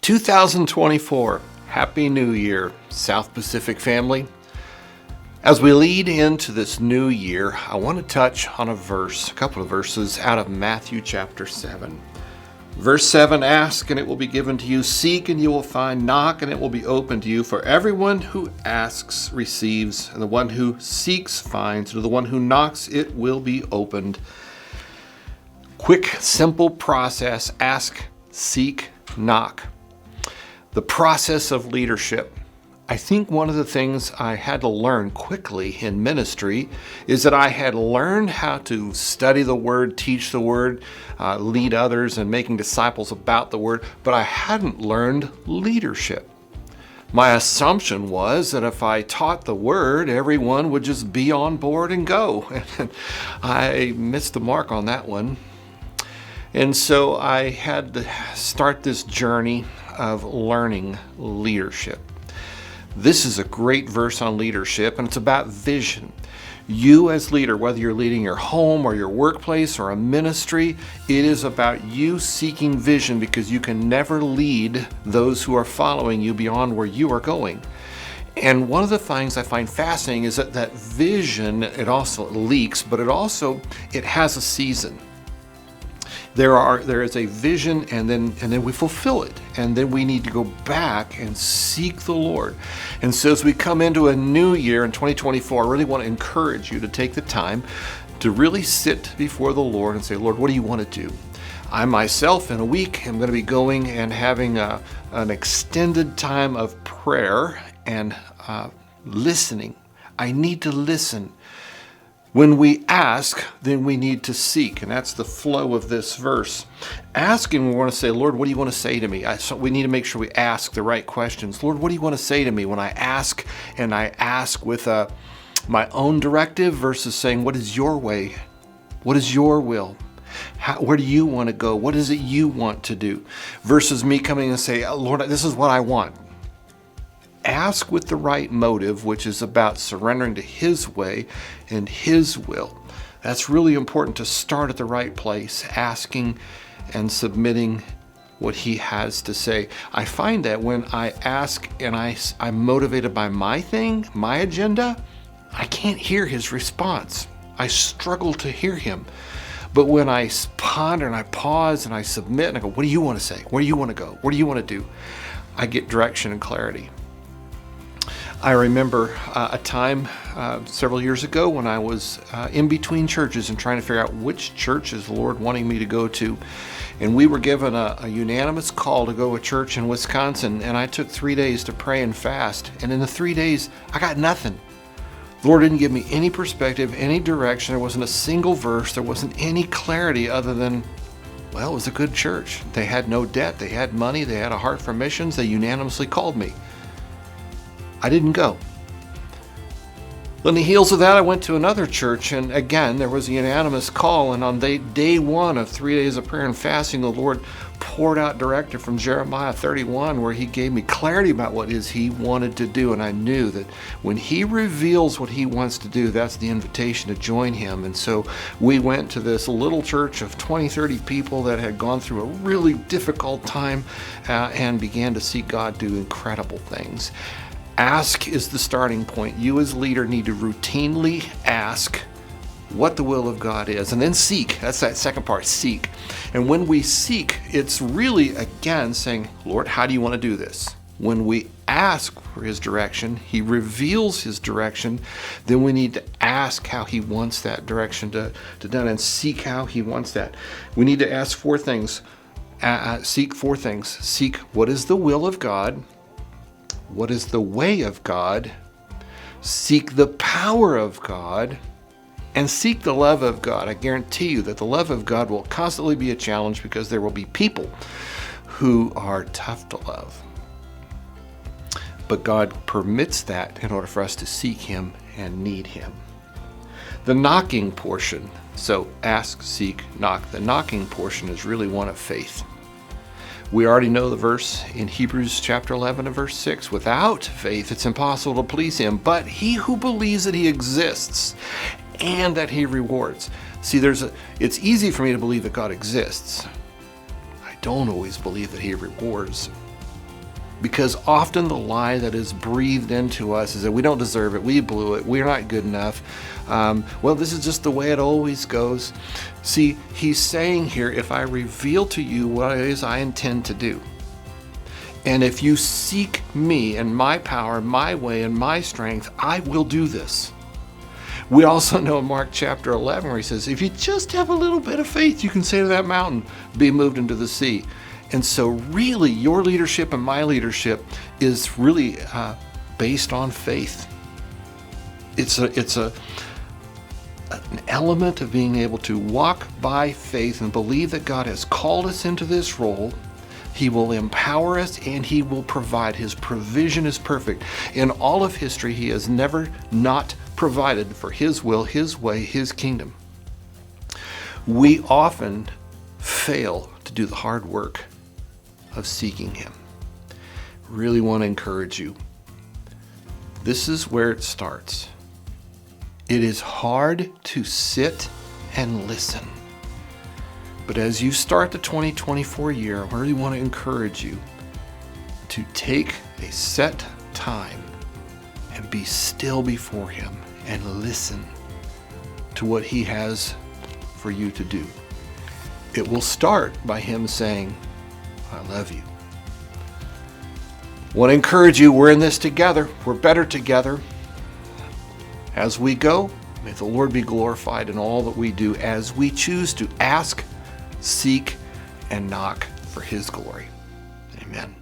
2024. Happy New Year, South Pacific family. As we lead into this new year, I want to touch on a couple of verses out of Matthew chapter 7. Verse 7, ask and it will be given to you, seek and you will find, knock and it will be opened to you. For everyone who asks receives, and the one who seeks finds, and to the one who knocks it will be opened. Quick, simple process, ask, seek, knock. The process of leadership. I think one of the things I had to learn quickly in ministry is that I had learned how to study the Word, teach the Word, lead others, and making disciples about the Word, but I hadn't learned leadership. My assumption was that if I taught the Word, everyone would just be on board and go. And I missed the mark on that one. And so I had to start this journey of learning leadership. This is a great verse on leadership, and it's about vision. You as leader, whether you're leading your home or your workplace or a ministry, it is about you seeking vision, because you can never lead those who are following you beyond where you are going. And one of the things I find fascinating is that vision, it also leaks, but it has a season. There is a vision, and then we fulfill it, and then we need to go back and seek the Lord. And so as we come into a new year in 2024, I really want to encourage you to take the time to really sit before the Lord and say, Lord, what do you want to do? I myself, in a week, am going to be going and having an extended time of prayer and listening. I need to listen. When we ask, then we need to seek, and that's the flow of this verse. Asking, we want to say, Lord, what do you want to say to me? So we need to make sure we ask the right questions. Lord, what do you want to say to me when I ask? And I ask with my own directive versus saying, what is your way? What is your will? Where do you want to go? What is it you want to do? Versus me coming and say, Lord, this is what I want. Ask with the right motive, which is about surrendering to His way and His will. That's really important, to start at the right place, asking and submitting what He has to say. I find that when I ask and I'm motivated by my thing, my agenda, I can't hear His response. I struggle to hear Him. But when I ponder and I pause and I submit and I go, what do you want to say? Where do you want to go? What do you want to do? I get direction and clarity. I remember a time several years ago when I was in between churches and trying to figure out which church is the Lord wanting me to go to. And we were given a unanimous call to go to a church in Wisconsin, and I took 3 days to pray and fast. And in the 3 days, I got nothing. The Lord didn't give me any perspective, any direction. There wasn't a single verse. There wasn't any clarity other than, well, it was a good church. They had no debt. They had money. They had a heart for missions. They unanimously called me. I didn't go. On the heels of that, I went to another church, and again, there was a unanimous call, and on day one of 3 days of prayer and fasting, the Lord poured out directive from Jeremiah 31, where He gave me clarity about what it is He wanted to do, and I knew that when He reveals what He wants to do, that's the invitation to join Him. And so we went to this little church of 20, 30 people that had gone through a really difficult time and began to see God do incredible things. Ask is the starting point. You as leader need to routinely ask what the will of God is, and then seek. That's that second part, seek. And when we seek, it's really, again, saying, Lord, how do you want to do this? When we ask for His direction, He reveals His direction. Then we need to ask how He wants that direction to done, and seek how He wants that. We need to ask four things. Seek four things. Seek what is the will of God. What is the way of God? Seek the power of God, and seek the love of God. I guarantee you that the love of God will constantly be a challenge, because there will be people who are tough to love. But God permits that in order for us to seek Him and need Him. The knocking portion. So ask, seek, knock. The knocking portion is really one of faith. We already know the verse in Hebrews chapter 11 and verse 6. Without faith, it's impossible to please Him. But he who believes that He exists and that He rewards. See, it's easy for me to believe that God exists. I don't always believe that He rewards. Because often the lie that is breathed into us is that we don't deserve it, we blew it, we're not good enough. Well, this is just the way it always goes. See, he's saying here, if I reveal to you what it is I intend to do, and if you seek me and my power, my way, and my strength, I will do this. We also know in Mark chapter 11 where he says, if you just have a little bit of faith, you can say to that mountain, be moved into the sea. And so really, your leadership and my leadership is really based on faith. It's an element of being able to walk by faith and believe that God has called us into this role. He will empower us and he will provide. His provision is perfect. In all of history, he has never not provided for his will, his way, his kingdom. We often fail to do the hard work of seeking him. Really want to encourage you. This is where it starts. It is hard to sit and listen. But as you start the 2024 year, I really want to encourage you to take a set time and be still before him and listen to what he has for you to do. It will start by him saying, I love you. I want to encourage you, we're in this together. We're better together. As we go, may the Lord be glorified in all that we do as we choose to ask, seek, and knock for his glory. Amen.